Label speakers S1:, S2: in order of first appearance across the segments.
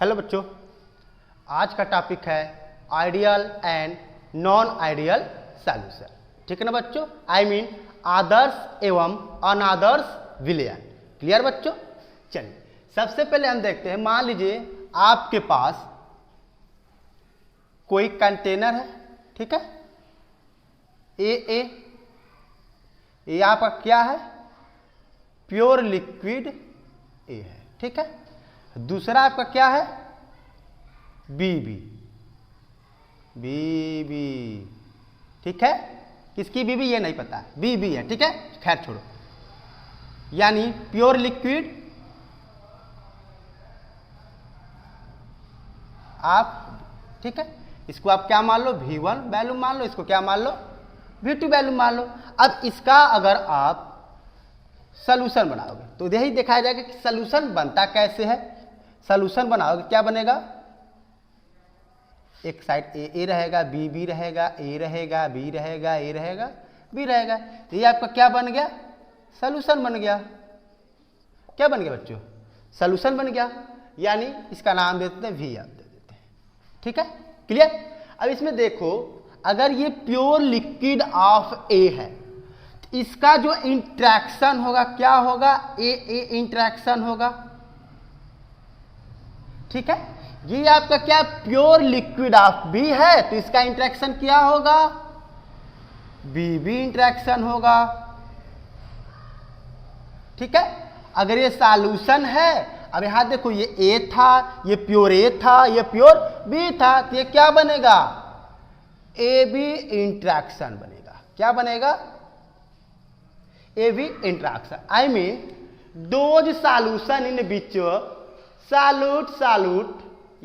S1: Hello बच्चों, आज का टॉपिक है ideal and non ideal solution. ठीक है ना बच्चों, आई मीन आदर्श एवं अनादर्श विलयन। क्लियर बच्चों? चलिए सबसे पहले हम देखते हैं, मान लीजिए आपके पास कोई कंटेनर है, ठीक है, ये आपका क्या है, प्योर लिक्विड ए है, ठीक है। दूसरा आपका क्या है, बीबी, ठीक है। किसकी बीबी ये नहीं पता, बीबी है, ठीक है, खैर छोड़ो। यानी प्योर लिक्विड आप, ठीक है, इसको आप क्या मान लो, V1 वैल्यू मान लो, इसको क्या मान लो, V2 वैल्यू मान लो। अब इसका अगर आप सॉल्यूशन बनाओगे तो यही दिखाया जाएगा कि सॉल्यूशन बनता कैसे है। सॉल्यूशन बनाओगे क्या बनेगा, एक साइड ए रहेगा, बी रहेगा, ए रहेगा, बी रहेगा, ए रहेगा, बी रहेगा। तो ये आपका क्या बन गया, सॉल्यूशन बन गया। क्या बन गया बच्चों, सॉल्यूशन बन गया। यानी इसका नाम दे देते हैं V, आप दे देते हैं, ठीक है, क्लियर। अब इसमें देखो, अगर ये प्योर लिक्विड ऑफ ए है, इसका जो इंट्रैक्शन होगा क्या होगा, ए इंट्रैक्शन होगा, ठीक है। ये आपका क्या प्योर लिक्विड ऑफ बी है, तो इसका इंट्रैक्शन क्या होगा, बी इंट्रैक्शन होगा, ठीक है। अगर ये सॉल्यूशन है, अब यहां देखो, ये ए था, ये प्योर ए था, ये प्योर बी था, तो ये क्या बनेगा, ए बी इंट्रैक्शन बनेगा। क्या बनेगा, A B interaction. I mean those solution in which solute,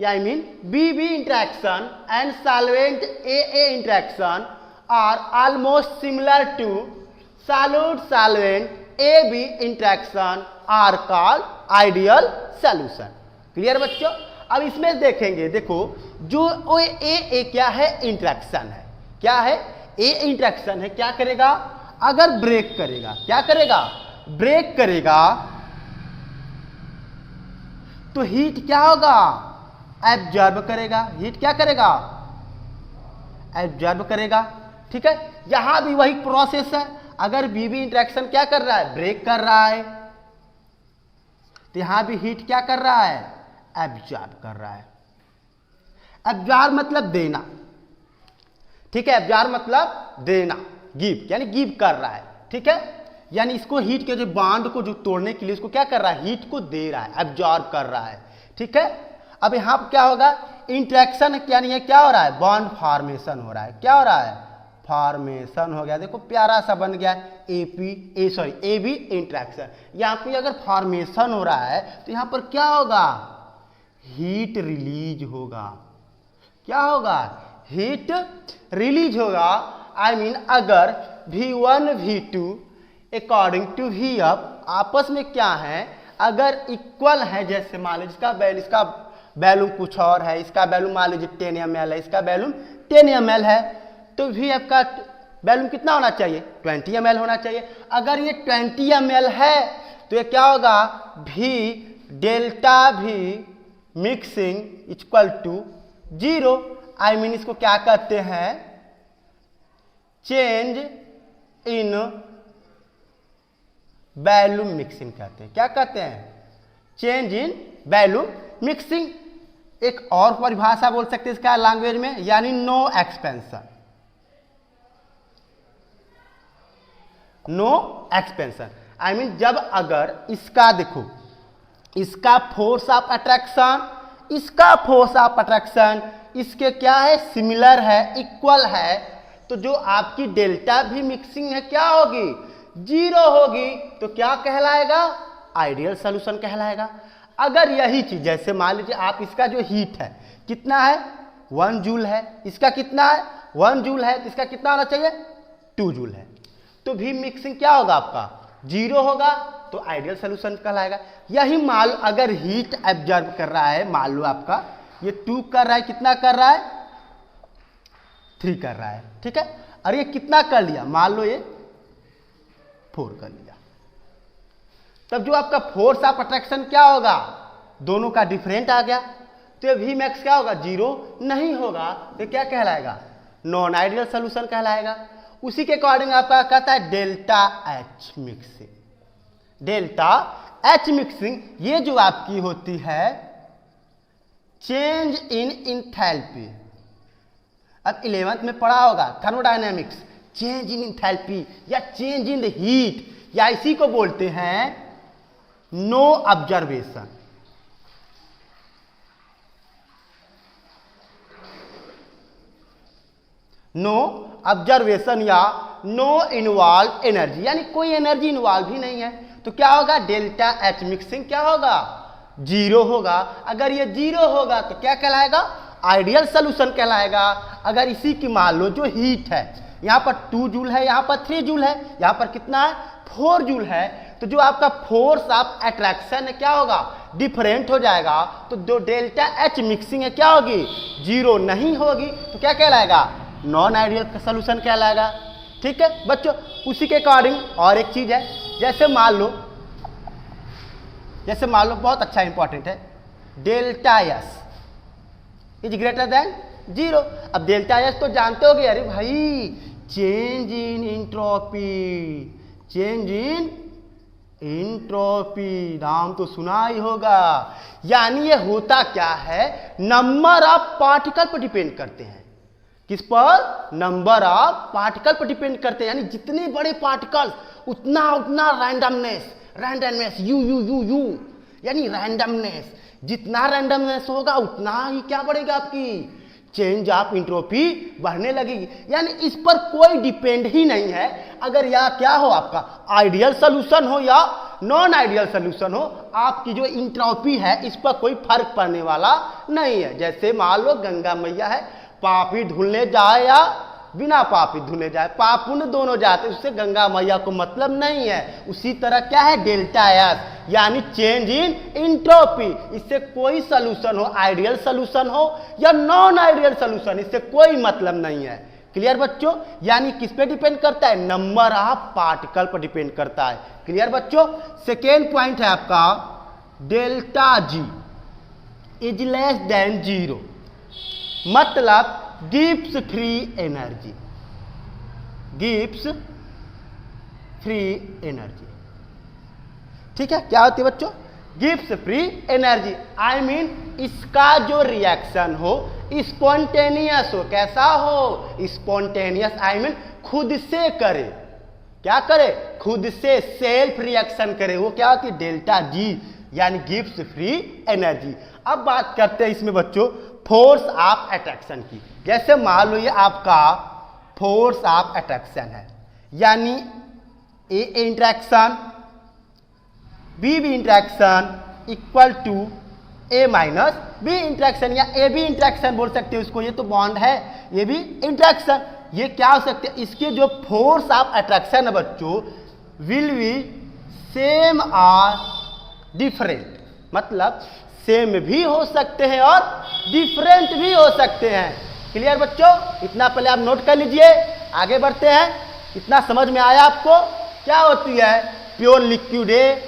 S1: I mean BB interaction and solvent AA interaction are almost similar to solute-solvent AB interaction are called ideal solution। Clear बच्चों? अब इसमें देखेंगे, देखो जो ए क्या है, इंट्रैक्शन है, क्या है, ए इंट्रैक्शन है। क्या करेगा, अगर ब्रेक करेगा, क्या करेगा, ब्रेक करेगा, तो हीट क्या होगा, एब्जॉर्ब करेगा। हीट क्या करेगा, एब्जॉर्ब करेगा, ठीक है। यहां भी वही प्रोसेस है। अगर बीबी इंटरेक्शन क्या कर रहा है, ब्रेक कर रहा है, तो यहां भी हीट क्या कर रहा है, एब्जॉर्ब कर रहा है। एब्जॉर्ब मतलब देना, ठीक है, एब्जॉर्ब मतलब देना, गिव यानी गिव कर रहा है, ठीक है। यानी इसको हीट के जो बॉन्ड को जो तोड़ने के लिए इसको क्या कर रहा है, हीट को दे रहा है, एब्जॉर्ब कर रहा है, ठीक है। अब यहां पर क्या होगा, इंटरेक्शन, यानी ये क्या हो रहा है, बॉन्ड फॉर्मेशन हो रहा है। क्या हो रहा है, फॉर्मेशन हो गया। देखो प्यारा सा बन गया ए बी इंटरेक्शन। यहां पे अगर फॉर्मेशन हो रहा है तो यहां पर क्या होगा, हीट रिलीज होगा। क्या होगा, हीट रिलीज होगा। आई मीन अगर V1 V2 according to V up आपस में क्या है, अगर इक्वल है, जैसे मान लीजिए इसका वैल्यूम कुछ और है, इसका वैल्यूम मान लीजिए 10 ml है, इसका वैल्यूम 10 ml है, तो V अप का वैल्यूम कितना होना चाहिए, 20 ml होना चाहिए। अगर ये 20 ml है तो ये क्या होगा, V delta V mixing equal to 0। I mean इसको क्या कहते हैं, चेंज इन वैल्यूम मिक्सिंग कहते हैं। क्या कहते हैं, चेंज इन वैल्यूम मिक्सिंग। एक और परिभाषा बोल सकते हैं इसका लैंग्वेज में, यानी no expansion, no expansion. I mean जब अगर इसका देखो, इसका फोर्स ऑफ अट्रैक्शन, इसका फोर्स ऑफ अट्रैक्शन इसके क्या है, सिमिलर है, इक्वल है, तो जो आपकी डेल्टा भी मिक्सिंग है क्या होगी, 0 होगी। तो क्या कहलाएगा, आइडियल सॉल्यूशन कहलाएगा। अगर यही चीज, जैसे मान लीजिए आप, इसका जो हीट है कितना है, 1 जूल है, इसका कितना है, 1 जूल है, तो इसका कितना होना चाहिए, 2 जूल है, तो भी मिक्सिंग क्या होगा आपका, 0 होगा, तो आइडियल सॉल्यूशन कहलाएगा। यही मान लो अगर हीट एब्जॉर्ब कर रहा है, मान लो आपका ये 2 कर रहा है, कितना कर रहा है, 3 कर रहा है, ठीक है। और ये कितना कर लिया, मान लो ये 4 कर लिया, तब जो आपका फोर्स ऑफ अट्रैक्शन क्या होगा, दोनों का डिफरेंट आ गया। तो वी मैक्स क्या होगा, 0 नहीं होगा, तो क्या कहलाएगा, नॉन आइडियल सोल्यूशन कहलाएगा। उसी के अकॉर्डिंग आपका कहता है delta H mixing. Delta H mixing ये जो आपकी होती है चेंज इन इंथैल्पी। अब 11th में पढ़ा होगा थर्मोडायनेमिक्स, चेंज इन इंथैल्पी या चेंज इन द हीट, या इसी को बोलते हैं नो ऑब्जर्वेशन। नो ऑब्जर्वेशन या नो इन्वॉल्व एनर्जी, यानी कोई एनर्जी इन्वॉल्व ही नहीं है, तो क्या होगा, डेल्टा एच मिक्सिंग क्या होगा, 0 होगा। अगर ये 0 होगा तो क्या कहलाएगा, आइडियल सोल्यूशन कहलाएगा। अगर इसी की मान लो जो हीट है, यहां पर 2 जूल है, यहां पर 3 जूल है, यहां पर कितना है, 4 जूल है, तो जो आपका फोर्स ऑफ अट्रैक्शन है क्या होगा, डिफरेंट हो जाएगा। तो जो डेल्टा एच मिक्सिंग है क्या होगी, 0 नहीं होगी, तो क्या कहलाएगा, नॉन आइडियल सोल्यूशन कहलाएगा। ठीक है बच्चों, उसी के अकॉर्डिंग और एक चीज है, जैसे मान लो बहुत अच्छा इंपॉर्टेंट है, delta S is greater then 0। अब डेल्टा एस तो जानते होगे, अरे भाई change in entropy, change in entropy नाम तो सुना ही होगा। यानी ये होता क्या है, नंबर ऑफ पार्टिकल पर डिपेंड करते हैं। किस पर, नंबर ऑफ पार्टिकल पर डिपेंड करते हैं, यानी जितने बड़े पार्टिकल उतना उतना randomness you you you you, यानी रैंडमनेस, जितना रैंडमनेस होगा उतना ही क्या बढ़ेगा, आपकी चेंज ऑफ इंट्रोपी बढ़ने लगेगी। यानी इस पर कोई डिपेंड ही नहीं है। अगर या क्या हो, आपका आइडियल सोल्यूशन हो या नॉन आइडियल सोल्यूशन हो, आपकी जो इंट्रोपी है इस पर कोई फर्क पड़ने वाला नहीं है। जैसे मान लो गंगा मैया है, पापी धुलने जाए या बिना पापी धुलने जाए, पाप पुण्य दोनों जाते, उससे गंगा मैया को मतलब नहीं है। उसी तरह क्या है, डेल्टा एस यानी चेंज इन इंट्रोपी, इससे कोई सोल्यूशन हो, आइडियल सोल्यूशन हो या नॉन आइडियल सोल्यूशन, इससे कोई मतलब नहीं है। क्लियर बच्चों, यानी किस पे डिपेंड करता है, नंबर ऑफ पार्टिकल पर डिपेंड करता है। क्लियर बच्चों। सेकेंड पॉइंट है आपका delta G is less then 0, मतलब Gibbs free energy, Gibbs free energy. ठीक है, क्या होती है बच्चों, Gibbs free energy. I mean इसका जो रिएक्शन हो स्पॉन्टेनियस हो, कैसा हो, स्पॉन्टेनियस, आई मीन खुद से करे, क्या करे, खुद से सेल्फ रिएक्शन करे, वो क्या होती है, डेल्टा जी यानी गिब्स फ्री एनर्जी। अब बात करते हैं इसमें बच्चों फोर्स ऑफ अट्रैक्शन की। जैसे मान लो ये आपका फोर्स ऑफ अट्रैक्शन है, यानी A interaction B interaction equal to A minus B interaction, या ए बी इंट्रैक्शन बोल सकते हो इसको, ये तो बॉन्ड है, ये भी इंट्रैक्शन। ये क्या हो सकते हैं, इसके जो फोर्स ऑफ अट्रैक्शन है बच्चों विल बी सेम और डिफरेंट, मतलब सेम भी हो सकते हैं और डिफरेंट भी हो सकते हैं। क्लियर बच्चों, इतना पहले आप नोट कर लीजिए, आगे बढ़ते हैं। इतना समझ में आया आपको, क्या होती है प्योर लिक्विड ए,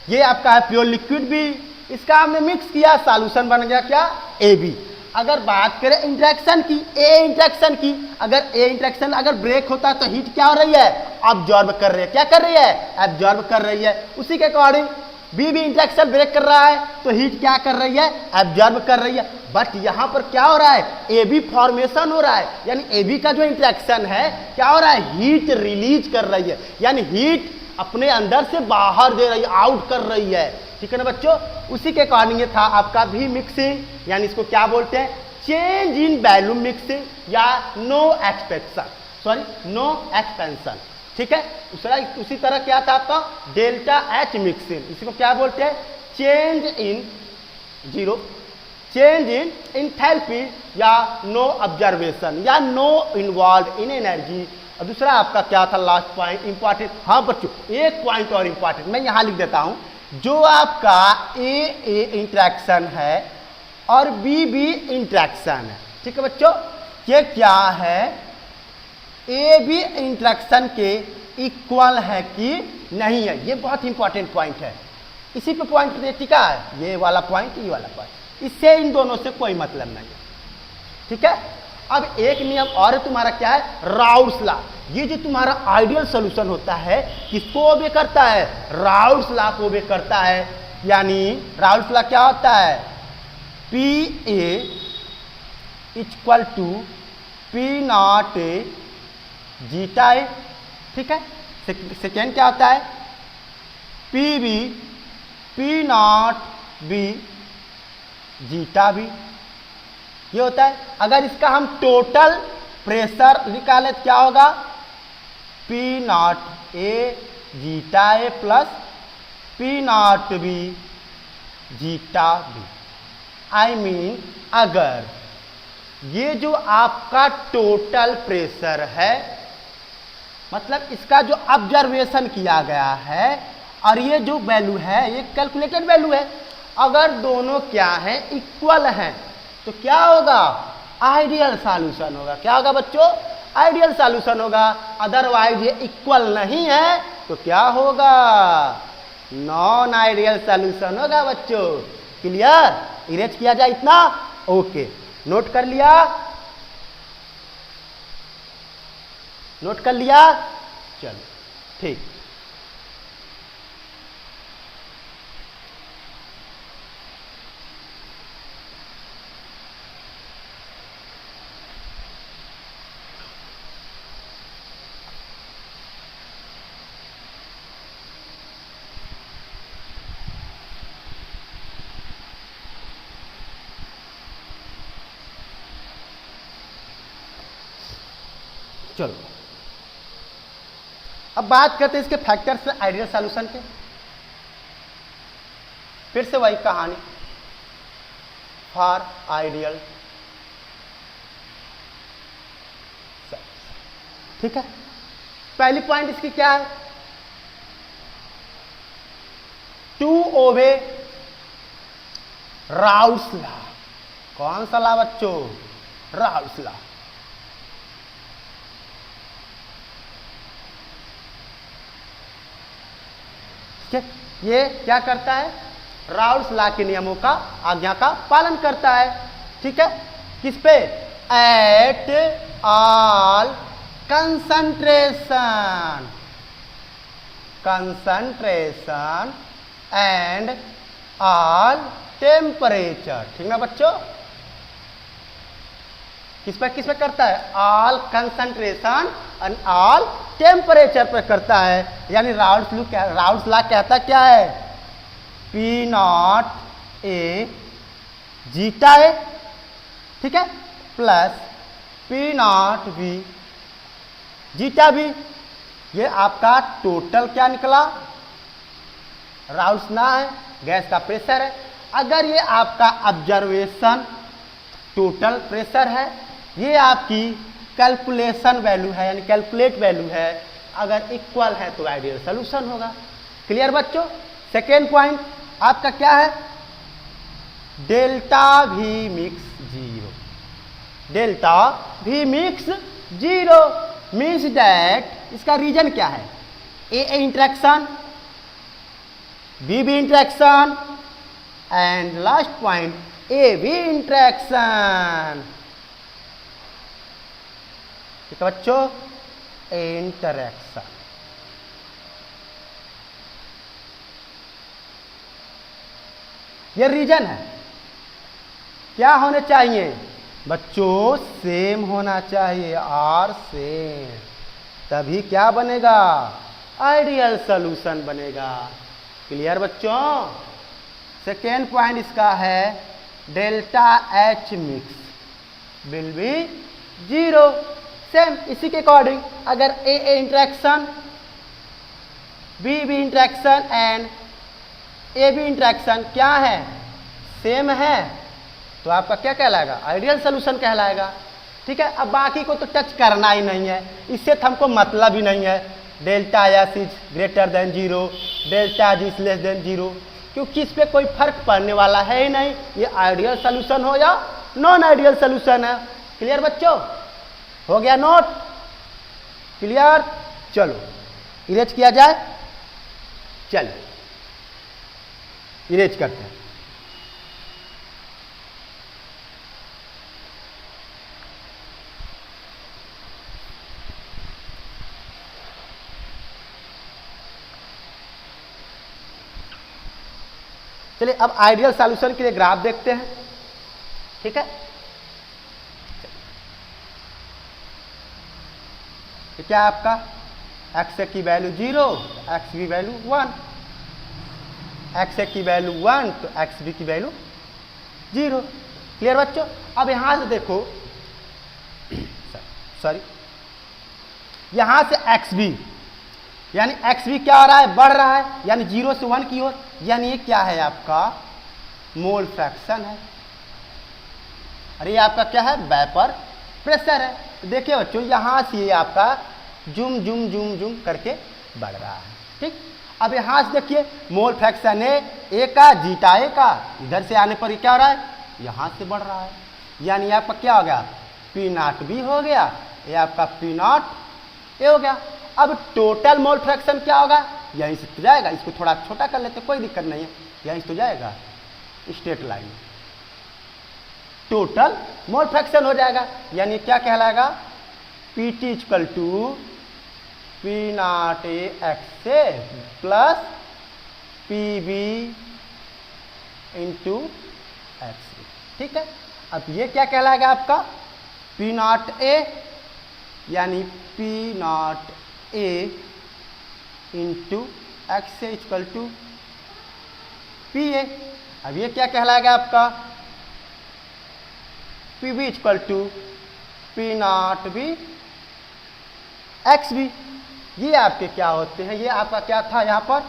S1: ये आपका है प्योर लिक्विड बी, इसका हमने मिक्स किया, सॉल्यूशन बन गया क्या, ए बी। अगर बात करें इंट्रैक्शन की, ए इंट्रैक्शन की, अगर ए इंट्रैक्शन अगर ब्रेक होता है तो हीट क्या हो रही है, अब्जॉर्ब कर रही है, क्या कर रही है, एब्जॉर्ब कर रही है। उसी के अकॉर्डिंग बी भी इंट्रैक्शन ब्रेक कर रहा है तो हीट क्या कर रही है, एब्जॉर्ब कर रही है। बट यहां पर क्या हो रहा है, ए बी फॉर्मेशन हो रहा है, यानी ए बी का जो इंट्रैक्शन है क्या हो रहा है, हीट रिलीज कर रही है, यानी हीट अपने अंदर से बाहर दे रही है, आउट कर रही है। ठीक है ना बच्चों। उसी के अकॉर्डिंग ये था आपका भी मिक्सिंग, यानी इसको क्या बोलते हैं, चेंज इन वॉल्यूम मिक्सिंग या no expansion, sorry no expansion. ठीक है, उसी तरह क्या था आपका डेल्टा एच मिक्सिंग, इसको क्या बोलते हैं, change in 0, change in enthalpy या नो ऑब्जर्वेशन या नो इन्वॉल्व इन एनर्जी। और दूसरा आपका क्या था लास्ट पॉइंट इंपॉर्टेंट, हाँ बच्चों एक पॉइंट और इंपॉर्टेंट मैं यहां लिख देता हूं, जो आपका ए इंट्रैक्शन है और बी इंट्रैक्शन है। ठीक है बच्चों, ये क्या है, ए बी इंट्रैक्शन के इक्वल है कि नहीं है, ये बहुत इंपॉर्टेंट पॉइंट है। इसी पे पॉइंट टिका है, ये वाला पॉइंट, ये वाला पॉइंट। इससे इन दोनों से कोई मतलब नहीं है। ठीक है, अब एक नियम और है तुम्हारा, क्या है? Raoult's law. ये जो तुम्हारा आइडियल सॉल्यूशन होता है किसको ओबे करता है? राउल्स लॉ को ओबे करता है। यानी राउल्स लॉ क्या होता है? P A equal to P not A zeta A. ठीक है, सेकेंड क्या होता है? P B P not B zeta B. ये होता है। अगर इसका हम टोटल प्रेशर निकालें तो क्या होगा? P not A zeta A plus P not B zeta B. I mean अगर ये जो आपका टोटल प्रेशर है, मतलब इसका जो ऑब्जर्वेशन किया गया है और ये जो वैल्यू है ये कैलकुलेटेड वैल्यू है, अगर दोनों क्या है? इक्वल हैं, तो क्या होगा? आइडियल सॉल्यूशन होगा। क्या होगा बच्चों? आइडियल सॉल्यूशन होगा। अदरवाइज ये इक्वल नहीं है तो क्या होगा? नॉन आइडियल सॉल्यूशन होगा बच्चों। क्लियर? इरेज किया जाए इतना? ओके, नोट कर लिया? नोट कर लिया? चलो ठीक। चलो अब बात करते हैं इसके फैक्टर्स से आइडियल सॉल्यूशन के। फिर से वही कहानी फॉर आइडियल। ठीक है, पहली पॉइंट इसकी क्या है? To obey Raoult's law. कौन सा लॉ बच्चों? Raoult's law. ये क्या करता है? राउल्स लॉ के नियमों का, आज्ञा का पालन करता है। ठीक है, किस पे? At all concentration and all temperature. ठीक ना बच्चों? किस पे करता है? All concentration and all temperature पर करता है। यानी राउल्स लॉ कहता क्या है? P not A zeta A, ठीक है, plus P not B zeta B. ये आपका टोटल क्या निकला? राउल्स लॉ है, गैस का प्रेशर है। अगर ये आपका ऑब्जर्वेशन टोटल प्रेशर है, ये आपकी कैलकुलेशन वैल्यू है, यानी कैलकुलेट वैल्यू है, अगर इक्वल है तो आइडियल सॉल्यूशन होगा। क्लियर बच्चों? सेकेंड पॉइंट आपका क्या है? Delta V mix zero. Delta V mix zero means that इसका रीजन क्या है? A interaction, B interaction and last point A B interaction. ठीक है बच्चों, इंटरेक्शन। ये रीजन है। क्या होने चाहिए बच्चों? सेम होना चाहिए और सेम, तभी क्या बनेगा? आइडियल सॉल्यूशन बनेगा। क्लियर बच्चों? सेकेंड पॉइंट इसका है delta H mix will be zero. Same इसी के अकॉर्डिंग अगर A interaction, B interaction and A B interaction क्या है? सेम है, तो आपका क्या कहलाएगा? आइडियल सॉल्यूशन कहलाएगा। ठीक है, अब बाकी को तो टच करना ही नहीं है, इससे तो हमको मतलब ही नहीं है। Delta S is greater than zero, delta G is less than zero, क्योंकि इस पर कोई फर्क पड़ने वाला है ही नहीं, ये आइडियल सॉल्यूशन हो या नॉन आइडियल सॉल्यूशन है। क्लियर बच्चों? हो गया नोट? क्लियर? चलो इरेज किया जाए। चलो इरेज करते हैं। चलिए अब आइडियल सॉल्यूशन के लिए ग्राफ देखते हैं, ठीक है। तो क्या है आपका, एक्स की वैल्यू 0, एक्स की वैल्यू 1, एक्स की वैल्यू 1 तो एक्स बी की वैल्यू 0। क्लियर बच्चों। अब यहां से देखो, सॉरी, यहां से एक्स बी, यानी एक्स बी क्या हो रहा है, बढ़ रहा है, यानी 0 से 1 की ओर, यानी ये क्या है आपका मोल फ्रैक्शन है। अरे ये आपका क्या है, वेपर प्रेशर है। तो देखिए बच्चों यहां से ये आपका जुम जुम जुम जुम करके बढ़ रहा है, ठीक। अब यहां से देखिए मोल फ्रैक्शन है ए का जीटा ए का, इधर से आने पर क्या हो रहा है, यहां से बढ़ रहा है, यानी आपका क्या हो गया, पी नॉट बी हो गया, ये आपका पी नॉट ए हो गया। अब टोटल मोल फ्रैक्शन क्या होगा, यहीं से तो जाएगा, इसको थोड़ा छोटा कर लेते कोई दिक्कत नहीं है, यहीं से तो जाएगा straight line, total mole fraction हो जाएगा, यानी क्या कहलाएगा, P T equal to P not A x A plus P B into X, ठीक है। अब ये क्या कहलाएगा आपका, पी नॉट ए, यानी P not A into X A equal to P A. अब ये क्या कहलाएगा आपका, P B equal to P not B x B. ये आपके क्या होते हैं, ये आपका क्या था, यहां पर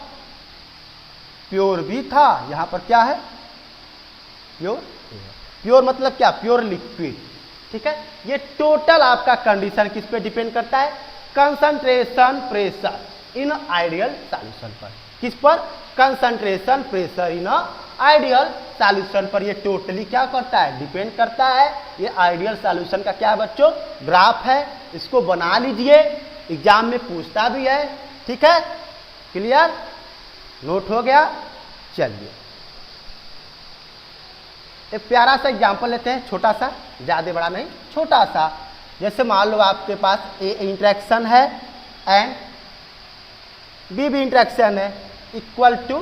S1: प्योर बी था, यहां पर क्या है, प्योर। प्योर मतलब क्या, प्योर लिक्विड, ठीक है। ये टोटल आपका कंडीशन किस पे डिपेंड करता है, concentration pressure in ideal solution पर। किस पर, concentration pressure in ideal solution पर ये टोटली क्या करता है, डिपेंड करता है। ये आइडियल सॉल्यूशन का क्या है बच्चों, ग्राफ है, इसको बना लीजिए, एग्जाम में पूछता भी है, ठीक है। क्लियर, नोट हो गया। चलिए एक प्यारा सा एग्जांपल लेते हैं, छोटा सा, ज्यादा बड़ा नहीं, छोटा सा। जैसे मान लो आपके पास ए इंटरेक्शन है एंड बी भी इंटरेक्शन है, equal to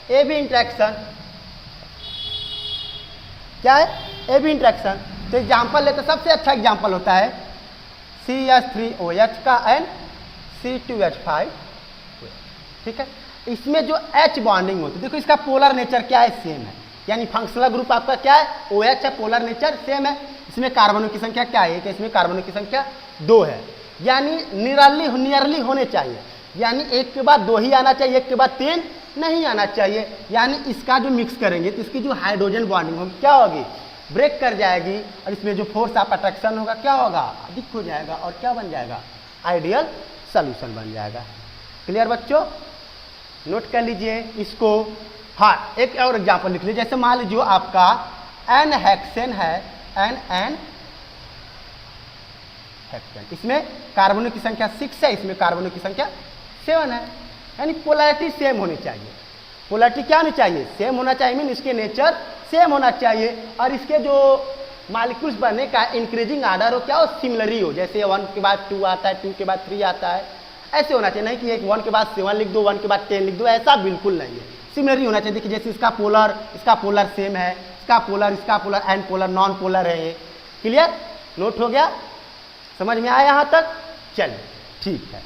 S1: A B interaction, क्या है, ए बी इंटरेक्शन। तो एग्जांपल लेते, सबसे अच्छा एग्जांपल होता है CH3OH का एंड C2H5, ठीक है। इसमें जो H बॉन्डिंग होती है, देखो इसका पोलर नेचर क्या है, सेम है, यानी फंक्शनल ग्रुप आपका क्या है, OH है, पोलर नेचर सेम है। इसमें कार्बनों की संख्या क्या है, कि इसमें कार्बनों की संख्या 2 है, यानी नियरली होने चाहिए, यानी एक के बाद 2 ही आना चाहिए, एक के बाद 3 नहीं आना चाहिए। यानी इसका जो मिक्स करेंगे तो इसकी जो हाइड्रोजन बॉन्डिंग होगी क्या होगी, ब्रेक कर जाएगी, और इसमें जो फोर्स ऑफ अट्रैक्शन होगा क्या होगा, अधिक हो जाएगा, और क्या बन जाएगा, आइडियल सॉल्यूशन बन जाएगा। क्लियर बच्चों, नोट कर लीजिए इसको। हाँ, एक और एग्जांपल लिख लीजिए, जैसे मान लीजिए आपका एन हेक्सेन है, एन हेक्सेन, इसमें कार्बनों की संख्या 6 है, इसमें कार्बनों की संख्या 7 है, यानी पोलैरिटी सेम होनी चाहिए। पोलैरिटी क्या होनी चाहिए, सेम होना चाहिए, मीन इसके नेचर सेम होना चाहिए, और इसके जो मॉलिक्यूल्स बनने का इंक्रीजिंग आर्डर हो क्या हो, सिमिलरी हो, जैसे 1 के बाद 2 आता है, 2 के बाद 3 आता है, ऐसे होना चाहिए, नहीं कि एक 1 के बाद 7 लिख दो, 1 के बाद 10 लिख दो, ऐसा बिल्कुल नहीं है, सिमिलरी होना चाहिए। देखिए जैसे इसका पोलर सेम है, इसका polar and polar non polar है ये। क्लियर, नोट हो गया, समझ में आया यहां तक। चलिए ठीक है,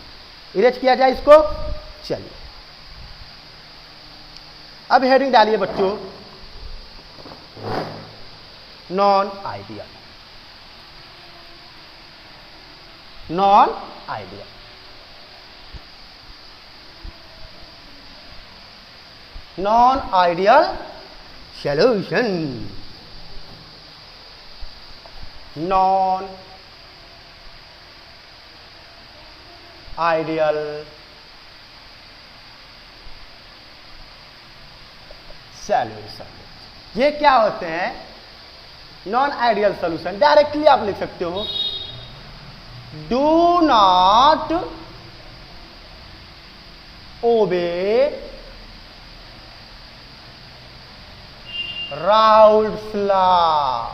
S1: इरेज किया जाए इसको। चलिए अब हेडिंग डालिए बच्चों, non ideal, non ideal. Non ideal solution, non ideal solution. ये क्या होते हैं, नॉन आइडियल सॉल्यूशन। डायरेक्टली आप लिख सकते हो, do not obey Raoult's law,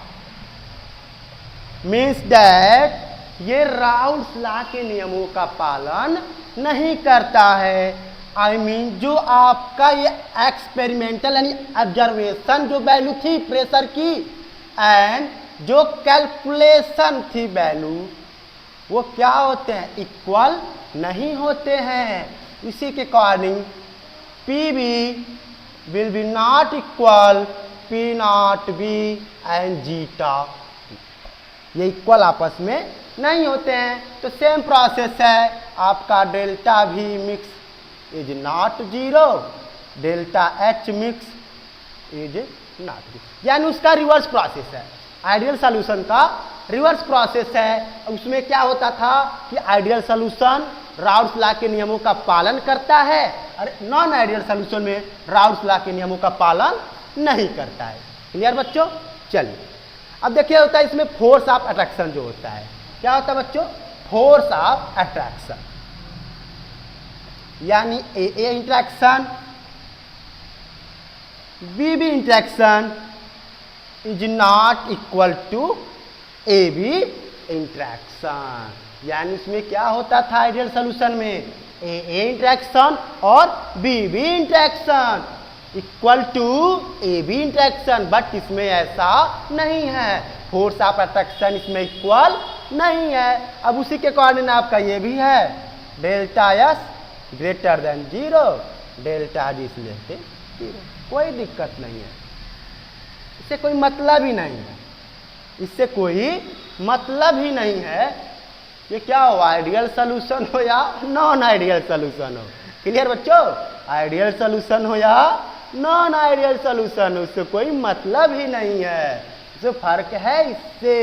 S1: means that ये राउल्ट्स लॉ के नियमों का पालन नहीं करता है। आई मीन जो आपका ये एक्सपेरिमेंटल यानी ऑब्जर्वेशन जो वैल्यू थी प्रेशर की एंड जो कैलकुलेशन थी वैल्यू वो क्या होते हैं, इक्वल नहीं होते हैं। इसी के according P B will be not equal P not B and zeta, ये इक्वल आपस में नहीं होते हैं। तो सेम प्रोसेस है आपका, डेल्टा भी mix is not zero, delta H mix is not zero, यानी उसका रिवर्स प्रोसेस है। आइडियल सॉल्यूशन का रिवर्स प्रोसेस है। उसमें क्या होता था कि आइडियल सॉल्यूशन राउल्स लॉ के नियमों का पालन करता है और नॉन आइडियल सॉल्यूशन में राउल्स लॉ के नियमों का पालन नहीं करता है। क्लियर बच्चों? चलिए अब देखिए होता है इसमें फोर्स ऑफ अट्रैक्शन जो होता है, क्या होता है बच्चों, फोर्स ऑफ अट्रैक्शन, यानी A interaction B B interaction is not equal to A B interaction. यानी इसमें क्या होता था आइडियल सॉल्यूशन में, ए इंट्रैक्शन और B B interaction equal to A B interaction, but इसमें ऐसा नहीं है, फोर्स ऑफ अट्रैक्शन इसमें इक्वल नहीं है। अब उसी के अकॉर्डिंग आपका ये भी है, delta S greater than zero, delta D से लेते जीरो, कोई दिक्कत नहीं है, इससे कोई मतलब ही नहीं है, इससे कोई मतलब ही नहीं है। ये क्या हो, आइडियल सॉल्यूशन हो या नॉन आइडियल सॉल्यूशन हो। क्लियर बच्चों? आइडियल सॉल्यूशन हो या नॉन आइडियल सॉल्यूशन हो, उससे कोई मतलब ही नहीं है। जो फर्क है इससे,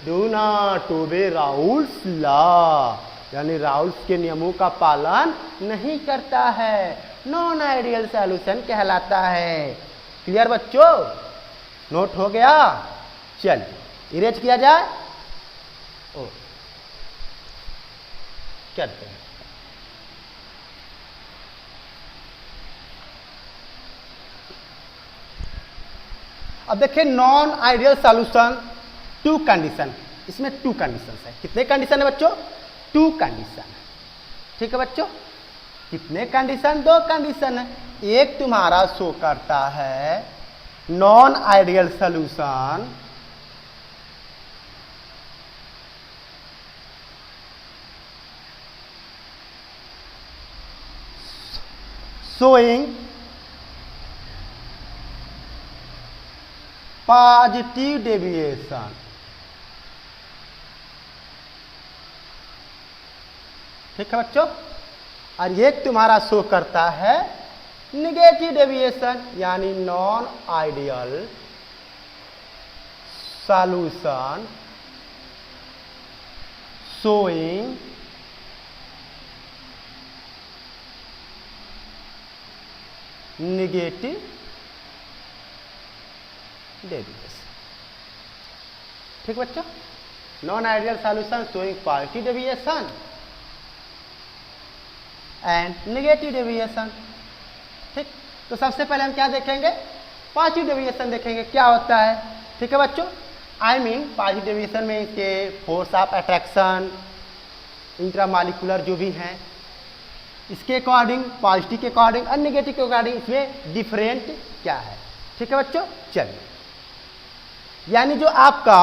S1: do not obey Raoult's law, यानी राउल्स के नियमों का पालन नहीं करता है, नॉन आइडियल सॉल्यूशन कहलाता है। क्लियर बच्चों? नोट हो गया? चलिए इरेज किया जाए, ओ करते हैं। अब देखिए non ideal solution, two condition, इसमें टू कंडीशन है। कितने कंडीशन है बच्चों? टू कंडीशन है। ठीक है बच्चों? कितने कंडीशन? दो कंडीशन है। एक तुम्हारा शो करता है non ideal solution showing positive deviation, ठीक है बच्चों? और एक तुम्हारा शो करता है निगेटिव डेविएशन, यानी non ideal solution showing negative deviation. ठीक बच्चों? Non ideal solution showing positive deviation and negative deviation. ठीक, तो सबसे पहले हम क्या देखेंगे? पॉजिटिव डेविएशन देखेंगे क्या होता है। ठीक है बच्चों? आई मीन पॉजिटिव डेविएशन में इसके फोर्स ऑफ अट्रैक्शन, इंट्रामॉलिक्यूलर जो भी हैं इसके अकॉर्डिंग, पॉजिटिव के अकॉर्डिंग और नेगेटिव के अकॉर्डिंग इसमें डिफरेंट क्या है। ठीक है बच्चों? चलिए, यानी जो आपका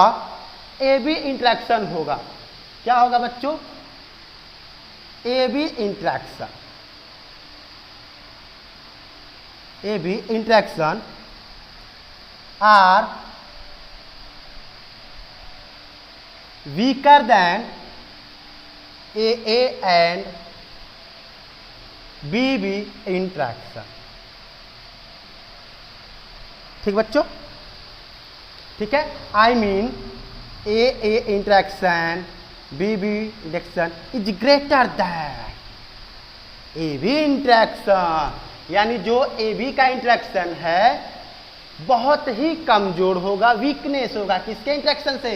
S1: ए बी इंट्रैक्शन होगा, क्या होगा बच्चों? A B interaction, A B interaction are weaker than A and B B interaction. ठीक बच्चों? ठीक है, I mean A interaction B B interaction is greater than A B interaction, यानी जो ए बी का इंट्रैक्शन है बहुत ही कमजोर होगा, वीकनेस होगा किसके इंट्रैक्शन से?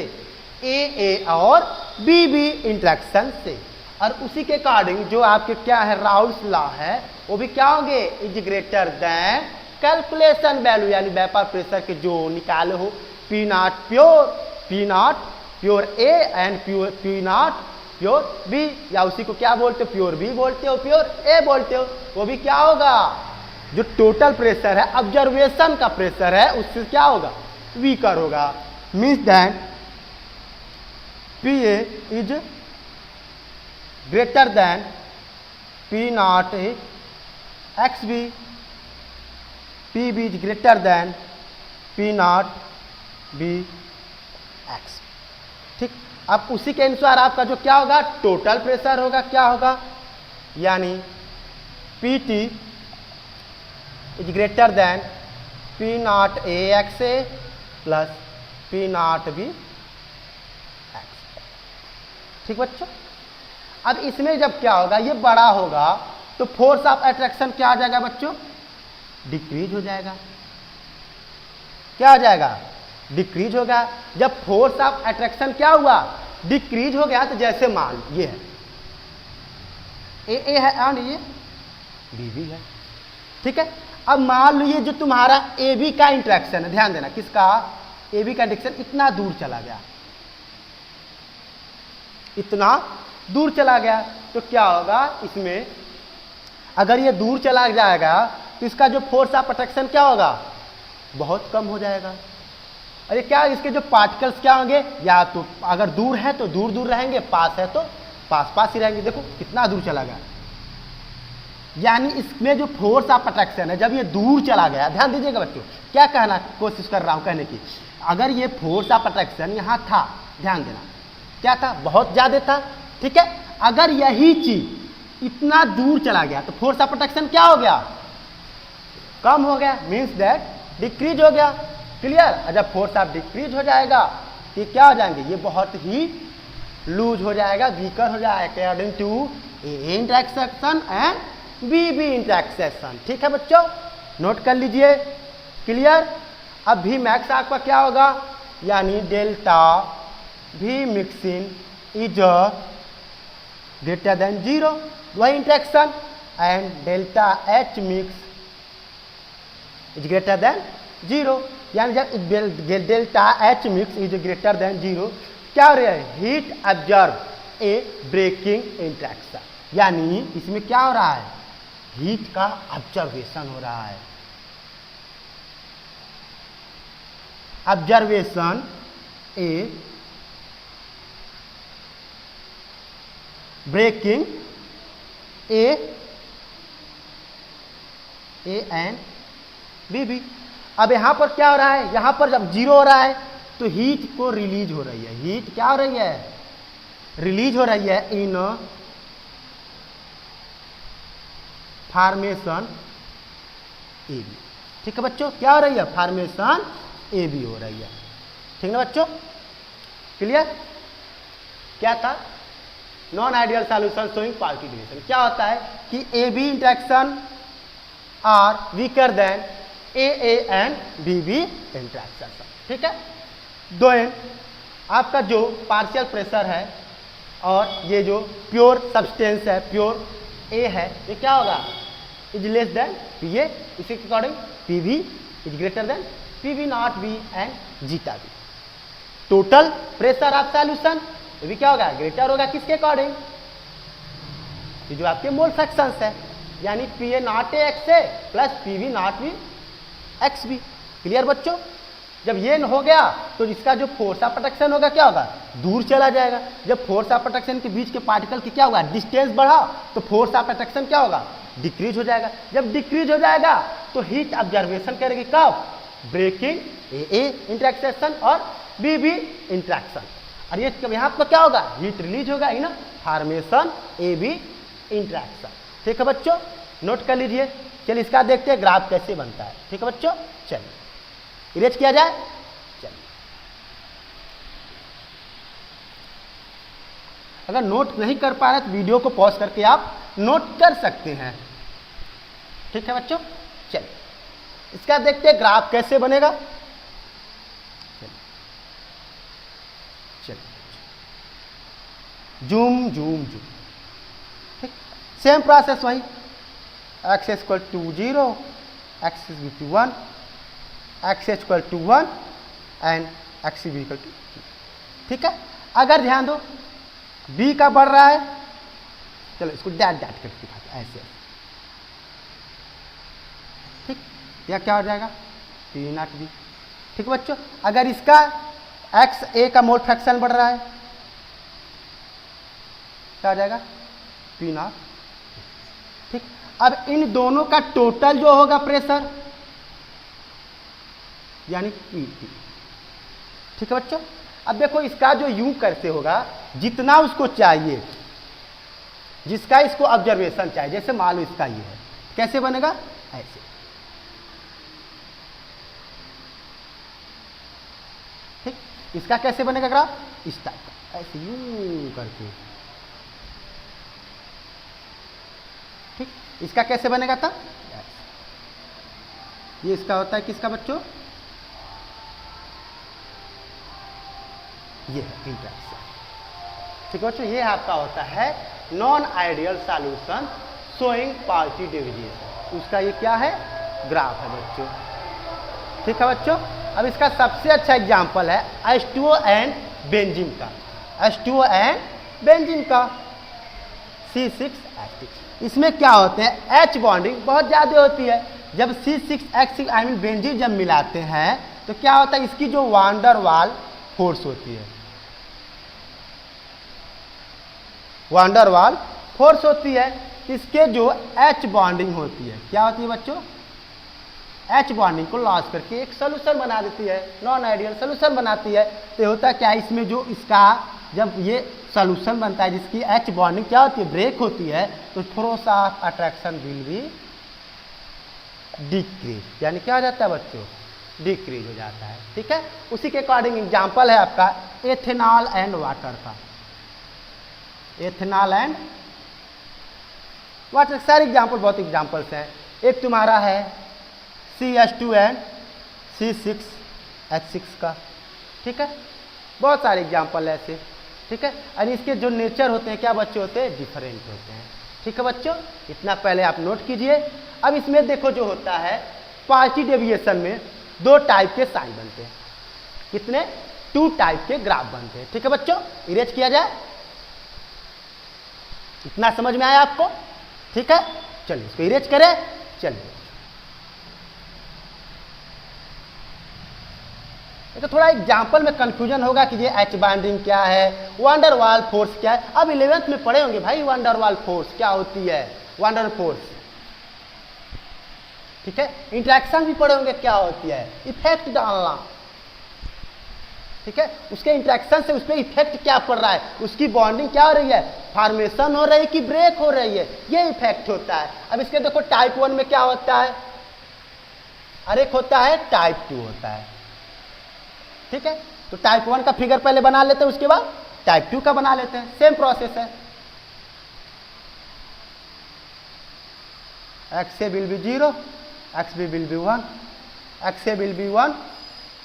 S1: ए और बी बी इंट्रैक्शन से। और उसी के अकॉर्डिंग जो आपके क्या है राउल्स लॉ है वो भी क्या होंगे? Is greater than calculation value, यानी वेपर प्रेशर के जो निकाले हो, P not pure A and P not pure B, या उसी को क्या बोलते हो, प्योर बी बोलते हो, प्योर ए बोलते हो, वो भी क्या होगा, जो टोटल प्रेशर है, ऑब्जर्वेशन का प्रेशर है, उससे क्या होगा, वीकर होगा। Means that P A is greater than P not X B, P B is greater than P not B X. ठीक, अब उसी के अनुसार आपका जो क्या होगा, टोटल प्रेशर होगा, क्या होगा, यानी P T is greater than P not A x A plus P not B X. ठीक बच्चों, अब इसमें जब क्या होगा, ये बड़ा होगा तो फोर्स ऑफ अट्रैक्शन क्या आ जाएगा बच्चों, डिक्रीज हो जाएगा। क्या आ जाएगा, डिक्रीज होगा। जब फोर्स ऑफ अट्रैक्शन क्या हुआ, डिक्रीज हो गया, तो जैसे मान ये है ए है और ये बी है। ठीक है, अब मान लो ये जो तुम्हारा ए बी का इंट्रैक्शन है, ध्यान देना, किसका, ए बी का इंट्रैक्शन इतना दूर चला गया, इतना दूर चला गया, तो क्या होगा इसमें, अगर ये दूर चला जाएगा तो इसका जो फोर्स ऑफ अट्रैक्शन क्या होगा, बहुत कम हो जाएगा। अरे क्या, इसके जो पार्टिकल्स क्या होंगे, या तो अगर दूर है तो दूर दूर रहेंगे, पास है तो पास पास ही रहेंगे। देखो कितना दूर चला गया, यानी इसमें जो फोर्स ऑफ अट्रैक्शन है, जब ये दूर चला गया, ध्यान दीजिएगा बच्चों, क्या कहना कोशिश कर रहा हूं कहने की, अगर ये फोर्स ऑफ अट्रैक्शन यहां था, ध्यान देना, क्या था, बहुत ज्यादा था। ठीक है, अगर यही चीज इतना दूर चला गया तो फोर्स ऑफ अट्रैक्शन क्या हो गया, कम हो गया, मीन्स दैट डिक्रीज हो गया। क्लियर, जब फोर्स ऑफ डिक्रीज हो जाएगा ये क्या हो जाएंगे, ये बहुत ही लूज हो जाएगा, वीकर हो जाएगा, according to A interaction and B B interaction. ठीक है बच्चों, नोट कर लीजिए। क्लियर, अब भी मैक्स आपका क्या होगा, यानी delta V mixing is greater than zero, वही interaction, and delta H mix is greater than zero, यानी जब delta H mix is greater than zero, क्या हो रहा है, heat observe a breaking interaction, यानी इसमें क्या हो रहा है, हीट का ऑब्जर्वेशन हो रहा है। Observation A breaking A and B B. अब यहां पर क्या हो रहा है, यहां पर जब जीरो हो रहा है तो हीट को रिलीज हो रही है, हीट क्या हो रही है, रिलीज हो रही है इन फॉर्मेशन ए बी। ठीक है बच्चों, क्या हो रही है, फॉर्मेशन ए बी हो रही है। ठीक है बच्चों, क्लियर। क्या था, non ideal solution showing particle division. क्या होता है कि A B interaction are weaker than A and B B interaction. ठीक है, दो एंड आपका जो पार्शियल प्रेशर है और ये जो प्योर सब्सटेंस है, प्योर ए है, ये क्या होगा, is less than P A, इसी के according P V is greater than P V not B and zeta B. Total pressure of solution ये भी क्या होगा, ग्रेटर होगा, किसके अकॉर्डिंग, ये जो आपके मोल फ्रैक्शंस है, यानी P A not A x A plus P V not B x B. Clear बच्चों, जब ये हो गया तो इसका जो फोर्स ऑफ अट्रैक्शन होगा क्या होगा, दूर चला जाएगा। जब फोर्स ऑफ अट्रैक्शन के बीच के पार्टिकल की क्या होगा, डिस्टेंस बढ़ा, तो फोर्स ऑफ अट्रैक्शन क्या होगा, डिक्रीज हो जाएगा। जब डिक्रीज हो जाएगा तो हीट ऑब्जर्वेशन करेगी कब, ब्रेकिंग ए इंट्रैक्शन और बी बी इंट्रैक्शन, और ये यहाँ पर क्या होगा, हीट रिलीज होगा in formation A B interaction. ठीक है बच्चों, नोट कर लीजिए। चलिए इसका देखते हैं ग्राफ कैसे बनता है। ठीक है बच्चों, चलिए इरेज किया जाए। चलिए, अगर नोट नहीं कर पा रहे तो वीडियो को पॉज करके आप नोट कर सकते हैं। ठीक है बच्चों, चलिए इसका देखते हैं ग्राफ कैसे बनेगा। चलिए जूम जूम जूम, ठीक, सेम प्रोसेस वही, x equal to 0, x is equal to 1, x equal to 1 and x is equal to 2। ठीक है, अगर ध्यान दो बी का बढ़ रहा है, चलो इसको डैट डैट करके दिखाते ऐसे, ठीक, यह क्या हो जाएगा पी नॉट बी। ठीक है बच्चों, अगर इसका एक्स ए का मोल फ्रैक्शन बढ़ रहा है क्या हो जाएगा पी नॉट। ठीक, अब इन दोनों का टोटल जो होगा प्रेशर यानी पी। ठीक है बच्चों, अब देखो इसका जो यू कैसे होगा, जितना उसको चाहिए, जिसका इसको ऑब्जर्वेशन चाहिए, जैसे मान लो इसका ये है, कैसे बनेगा ऐसे, ठीक, इसका कैसे बनेगा ग्राफ इस टाइप का, ऐसे यूं करके, ठीक, इसका कैसे बनेगा था, ये इसका होता है किसका बच्चों, ये है इंटरेक्शन। ठीक है बच्चों, ये आपका होता है non ideal solution showing positive deviation, उसका ये क्या है ग्राफ है बच्चों। ठीक है बच्चों, अब इसका सबसे अच्छा एग्जांपल है H2O एंड बेंजीन का, H2O एंड बेंजीन का C6H6। इसमें क्या होते हैं H बॉन्डिंग बहुत ज्यादा होती है, जब C6H6 आई मीन बेंजीन जब मिलाते हैं तो क्या होता है, इसकी जो वांडर वाल फोर्स होती है, वांडर वाल फोर्स होती है, इसके जो H बॉन्डिंग होती है क्या होती है बच्चों, H बॉन्डिंग को लॉस करके एक सोल्यूशन बना देती है, नॉन आइडियल सोल्यूशन बनाती है। तो होता है क्या, इसमें जो इसका जब ये सोल्यूशन बनता है जिसकी H बॉन्डिंग क्या होती है ब्रेक होती है, तो force of attraction will be decrease, यानी क्या हो जाता है बच्चों डिक्रीज हो जाता है। ठीक है, उसी के अकॉर्डिंग एग्जाम्पल है आपका एथेनॉल एंड वाटर का, एथेनॉल एंड वाटर, सारे एग्जाम्पल बहुत एग्जाम्पल्स हैं। एक तुम्हारा है CH2 एंड C6H6 का, ठीक है, बहुत सारे एग्जाम्पल है ऐसे। ठीक है, और इसके जो नेचर होते हैं क्या बच्चे होते हैं डिफरेंट होते हैं। ठीक है बच्चों, इतना पहले आप नोट कीजिए। अब इसमें देखो जो होता है पॉजिटिव डेविएशन में दो टाइप के साइन बनते हैं, कितने 2 टाइप के ग्राफ बनते हैं। ठीक है बच्चों, इरेज किया जाए, इतना समझ में आया आपको। ठीक है, चलिए इसको इरेज करें। चलिए तो थोड़ा एग्जाम्पल में कंफ्यूजन होगा कि ये H बॉन्डिंग क्या है, वांडर वाल फोर्स क्या है। अब 11th में पढ़े होंगे भाई वांडर वाल फोर्स क्या होती है, वांडर फोर्स। ठीक है, इंटरेक्शन भी पढ़े होंगे क्या होती है, इफेक्ट डालना। ठीक है, उसके इंटरेक्शन से उस पर इफेक्ट क्या पड़ रहा है, उसकी बॉन्डिंग क्या हो रही है, फॉर्मेशन हो रही है कि ब्रेक हो रही है, ये इफेक्ट होता है। अब इसके देखो टाइप 1 में क्या होता है, और एक होता है टाइप 2 होता है। ठीक है, तो टाइप 1 का फिगर पहले बना लेते हैं, उसके बाद टाइप 2 का बना लेते हैं, सेम प्रोसेस है। XA will be 0, XB will be 1, XA will be 1,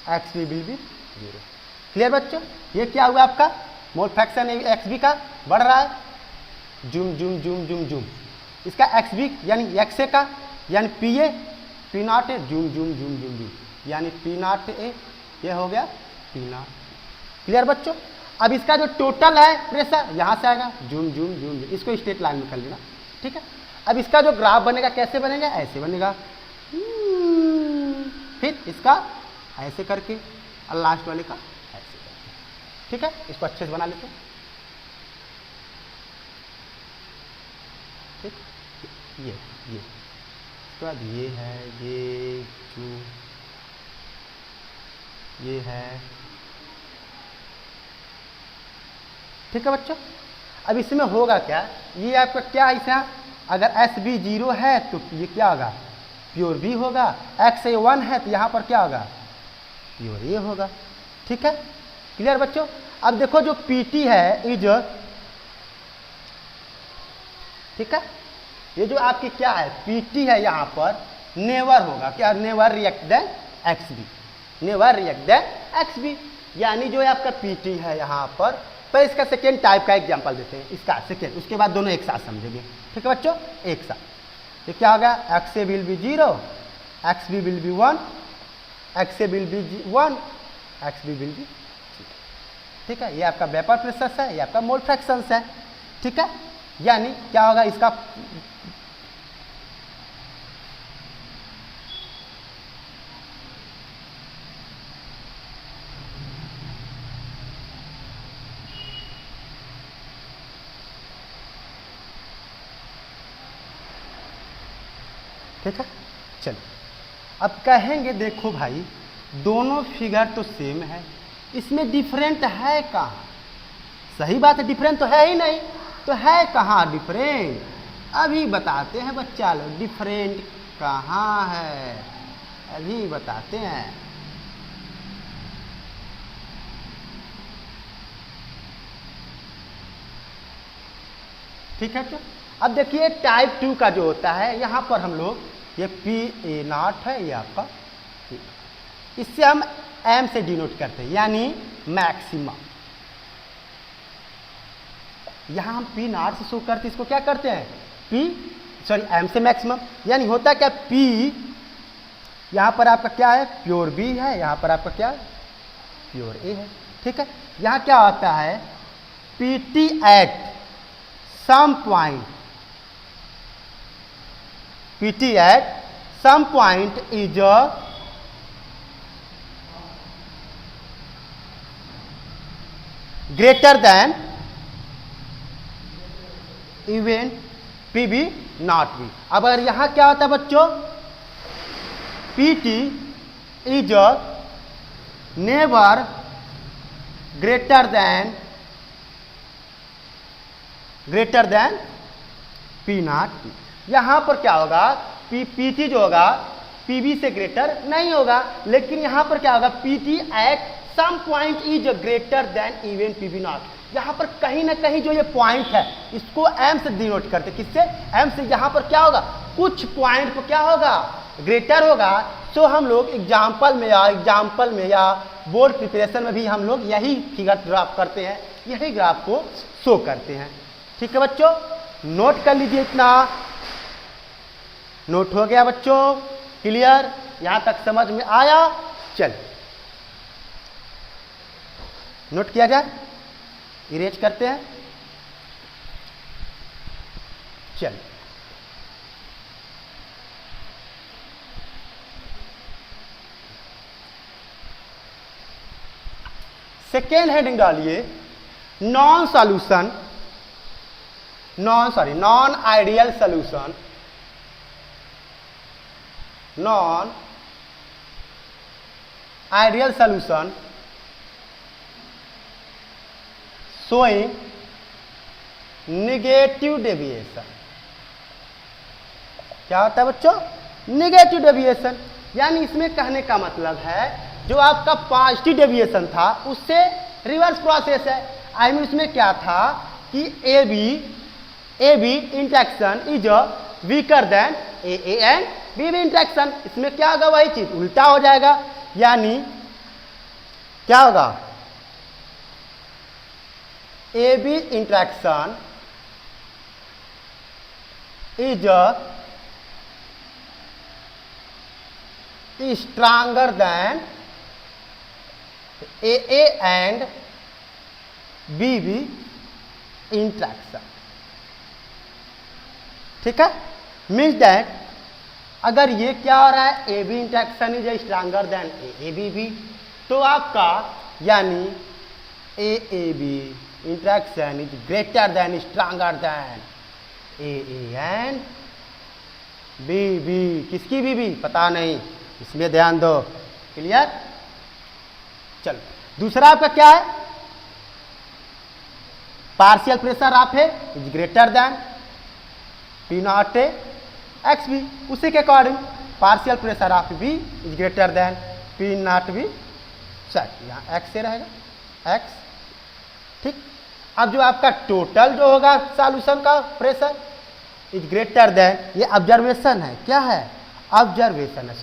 S1: XB will be 0। Clear बच्चों, ये क्या हुआ आपका मोल फ्रैक्शन XB का बढ़ रहा है, zoom zoom zoom zoom zoom. इसका XB यानी XA का यानी PA P not a zoom zoom zoom zoom zoom, यानी P नॉट ए, ये हो गया P नॉट। क्लियर बच्चों, अब इसका जो टोटल है प्रेशर यहां से आएगा जूम जूम जूम जूम, इसको स्ट्रेट लाइन में कर लेना। ठीक है, अब इसका जो ग्राफ बनेगा कैसे बनेगा, ऐसे बनेगा, फिर इसका ऐसे करके और लास्ट वाले का ऐसे करके। ठीक है, इसको अच्छे से बना लेते हैं। ठीक, ये इसके बाद ये है, ये जो ये है। ठीक है बच्चों, अब इसमें होगा क्या, ये आपका क्या है, इसे अगर SB 0 है तो ये क्या होगा प्योर B होगा, XA 1 है तो यहां पर क्या होगा प्योर A होगा। ठीक है, क्लियर बच्चों। अब देखो जो PT है इज, ठीक है, ये जो आपकी क्या है PT है यहां पर नेवर होगा क्या, never react than XB, never react than XB, यानी जो आपका PT है यहां पर इसका सेकेंड टाइप का एग्जांपल देते हैं, इसका सेकेंड, उसके बाद दोनों एक साथ समझेंगे। ठीक है बच्चों, एक साथ। ये क्या होगा, XA will be 0, XB will be 1, XA will be 1, XB will be 0। ठीक है, ये आपका वेपर प्रेशर है, ये आपका मोल फ्रैक्शन है। ठीक है, यानी क्या होगा इसका, ठीक है। चलो अब कहेंगे देखो भाई दोनों फिगर तो सेम है, इसमें डिफरेंट है कहाँ? सही बात है, डिफरेंट तो है ही नहीं, तो है कहाँ डिफरेंट? अभी बताते हैं बच्चा लोग डिफरेंट कहाँ है, अभी बताते हैं। ठीक है, तो अब देखिए टाइप 2 का जो होता है, यहां पर हम लोग ये P0 है, ये आपका इससे हम M से डिनोट करते हैं, यानी मैक्सिमम। यहां हम P0 से शो करते हैं, इसको क्या करते हैं M से मैक्सिमम, यानी होता क्या P, यहां पर आपका क्या है प्योर B है, यहां पर आपका क्या प्योर A है। ठीक है, यहां क्या होता है PT at some point, PT at some point is greater than even PB not B। अब अगर यहां क्या होता है बच्चों, PT is never greater than P0। यहां पर क्या होगा PT जो होगा PB से ग्रेटर नहीं होगा, लेकिन यहां पर क्या होगा PT at some point is greater than even PB0। यहां पर कहीं ना कहीं जो ये पॉइंट है इसको M से डिनोट करते, किससे M से। यहां पर क्या होगा कुछ पॉइंट पर क्या होगा ग्रेटर होगा। सो हम लोग एग्जाम्पल में या बोर्ड प्रिपरेशन में भी हम लोग यही फिगर ड्राफ करते हैं, यही ग्राफ को शो करते हैं। ठीक है बच्चों, नोट कर लीजिए, इतना नोट हो गया बच्चों, क्लियर, यहां तक समझ में आया? चल नोट किया जाए, इरेज करते हैं। चल सेकेंड हेडिंग डालिए non ideal solution, non ideal solution showing negative deviation. क्या होता है बच्चों निगेटिव डेविएशन, यानी इसमें कहने का मतलब है जो आपका पॉजिटिव डेविएशन था उससे रिवर्स प्रोसेस है। आई मीन उसमें क्या था कि A B interaction is weaker than A and B B interaction. इसमें क्या होगा वही चीज उल्टा हो जाएगा, यानी क्या होगा A B interaction is stronger than A and B B interaction. ठीक है, मीन्स दैट अगर ये क्या हो रहा है A B interaction is stronger than A B B, तो आपका यानी A B interaction is greater than stronger than A and B B. किसकी बी पता नहीं, इसमें ध्यान दो, क्लियर। चलो दूसरा आपका क्या है पार्शियल प्रेशर ऑफ है is greater than P0 X B, उसी के according partial pressure of B is greater than P0 B, यहाँ एक्स से रहेगा एक्स। ठीक, अब जो आपका टोटल जो होगा सॉल्यूशन का प्रेशर इज ग्रेटर देन, ये ऑब्जर्वेशन है, क्या है ऑब्जर्वेशन है,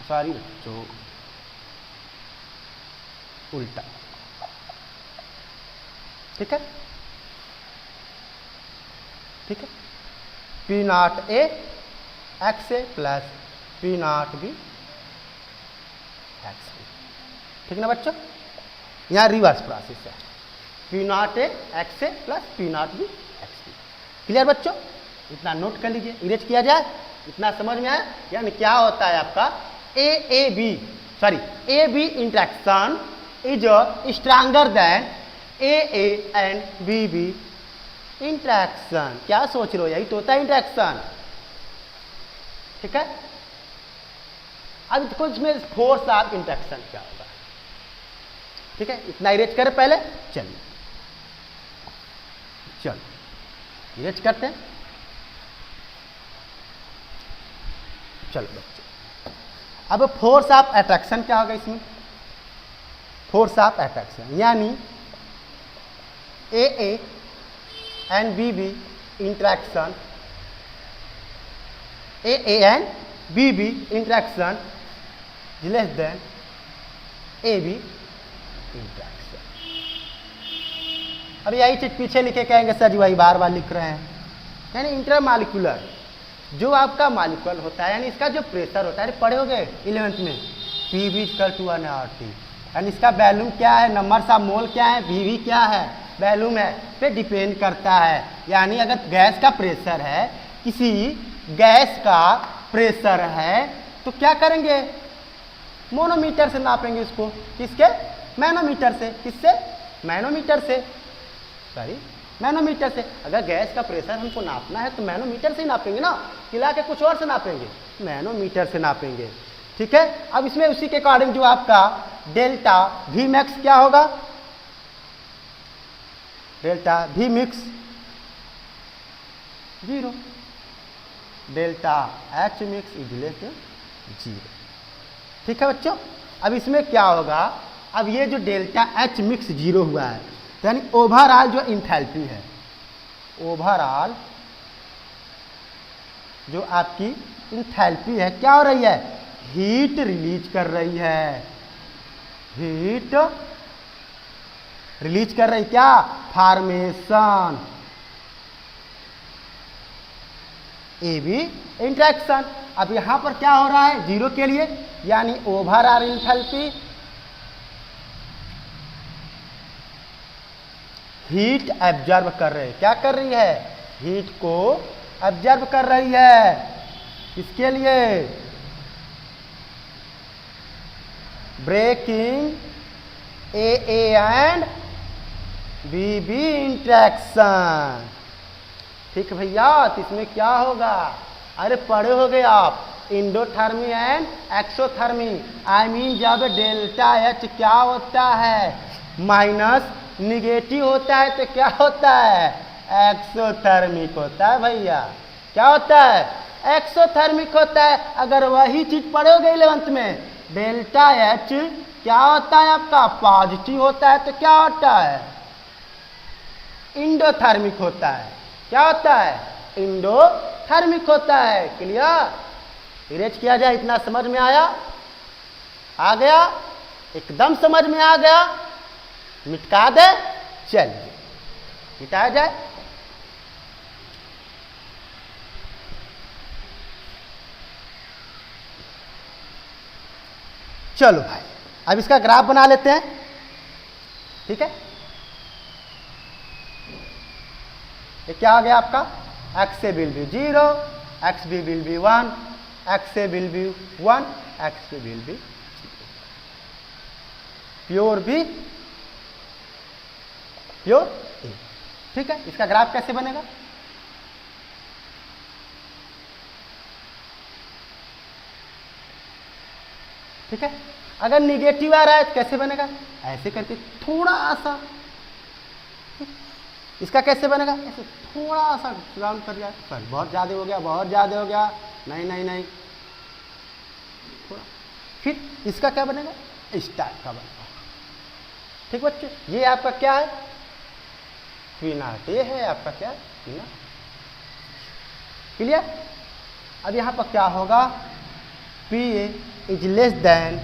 S1: सॉरी जो उल्टा। ठीक है, ठीक है, P0 A x A plus P0 B x B. ठीक ना बच्चों, यहाँ रिवर्स प्रोसेस है, P not A x A plus P not B x B. Clear बच्चों, इतना नोट कर लीजिए, इरेज किया जाए, इतना समझ में आया। यानी क्या होता है आपका A B interaction is stronger than A and B interaction. क्या सोच रहे हो, यही तो होता है इंट्रैक्शन। ठीक है, अब कुछ में फोर्स ऑफ इंट्रैक्शन क्या होगा। ठीक है, इतना इरेज करें पहले, चलिए चलो इरेज करते हैं। चलो बच्चे, अब फोर्स ऑफ अट्रैक्शन क्या होगा इसमें, फोर्स ऑफ अट्रैक्शन यानी A and B interaction, A and B interaction less than A B interaction. अब यही चीज पीछे लिखे कहेंगे सर जी वही बार बार लिख रहे हैं। यानी इंटरमॉलिक्यूलर जो आपका मॉलिक्यूल होता है, यानी इसका जो प्रेशर होता है, पढ़े होगे 11th में, P V equal to 1/RT। यानी इसका वैल्यूम क्या है, नंबर्स ऑफ मोल क्या है, वी क्या है, वैल्यूम है, पे डिपेंड करता है। यानी अगर गैस का प्रेशर है, किसी गैस का प्रेशर है, तो क्या करेंगे, मोनोमीटर से नापेंगे इसको, किसके, मैनोमीटर से, किससे, मैनोमीटर से, सॉरी मैनोमीटर से। अगर गैस का प्रेशर हमको नापना है तो मैनोमीटर से ही नापेंगे ना, खिला के कुछ और से नापेंगे, मैनोमीटर से नापेंगे। ठीक है, अब इसमें उसी के अकॉर्डिंग जो आपका डेल्टा वी मैक्स क्या होगा, delta V mix 0, delta H mix is less then 0। ठीक है बच्चों, अब इसमें क्या होगा, अब ये जो डेल्टा एच मिक्स 0 हुआ है, यानी ओवरऑल जो इंथैल्पी है, ओवरऑल जो आपकी इंथैल्पी है क्या हो रही है, हीट रिलीज कर रही है, हीट रिलीज कर रही, क्या, फॉर्मेशन, ए बी इंट्रैक्शन। अब यहां पर क्या हो रहा है 0 के लिए, यानी ओवरऑल इंथैल्पी हीट एब्जॉर्ब कर रहे हैं, क्या कर रही है, हीट को एब्जॉर्ब कर रही है, किसके लिए, breaking A and B interaction. ठीक भैया, तो इसमें क्या होगा, अरे पढ़े हो गए आप, इंडोथर्मी एंड एक्सोथर्मी। आई मीन जब डेल्टा एच क्या होता है, माइनस निगेटिव होता है तो क्या होता है, एक्सोथर्मिक होता है भैया, क्या होता है, एक्सोथर्मिक होता है। अगर वही चीज पढ़ोगे 11th में, डेल्टा एच क्या होता है आपका, पॉजिटिव होता है तो क्या होता है, इंडोथर्मिक होता है, क्या होता है, इंडोथर्मिक होता है। क्लियर, इरेज किया जाए, इतना समझ में आया, आ गया, एकदम समझ में आ गया, मिटका दे, चलिए मिटाया जाए। चलो भाई, अब इसका ग्राफ बना लेते हैं। ठीक है, ये क्या आ गया आपका, x A will be 0, x B will be 1, x A will be 1, x B will be 0, pure B pure A. ठीक है, इसका ग्राफ कैसे बनेगा, ठीक है, अगर निगेटिव आ रहा है तो कैसे बनेगा, ऐसे करके थोड़ा सा, इसका कैसे बनेगा, ऐसे थोड़ा सा राउंड कर जाए, पर बहुत ज्यादा हो गया, बहुत ज्यादा हो गया, नहीं नहीं नहीं, थोड़ा, फिर इसका क्या बनेगा, इस टाइप का बनेगा। ठीक बच्चे, ये आपका क्या है, P0, ये है आपका क्या, P0। क्लियर, अब यहां पर क्या होगा, P A is less then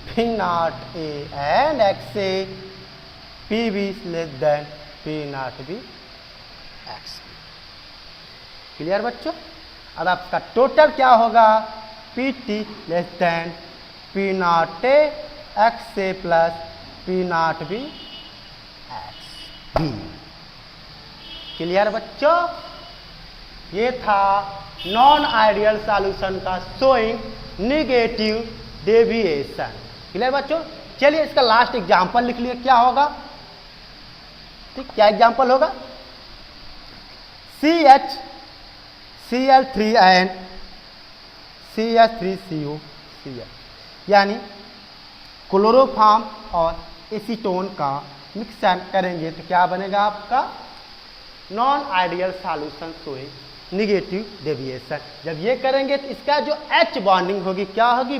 S1: P0 A and X A, P B is less then P0 B X B। Clear बच्चों, अब आपका टोटल क्या होगा, P T less than P0 A X A plus P0 B X B। Clear बच्चों? ये था non ideal solution का showing negative deviation. Clear बच्चों? चलिए इसका लास्ट एग्जांपल लिख लिए, क्या होगा? ठीक, क्या एग्जांपल होगा? CH Cl3 and CH3CO Cl, यानी क्लोरोफॉर्म और एसीटोन का मिक्सचर करेंगे तो क्या बनेगा आपका? Non ideal solution showing negative deviation. जब ये करेंगे तो इसका जो H बॉन्डिंग होगी क्या होगी?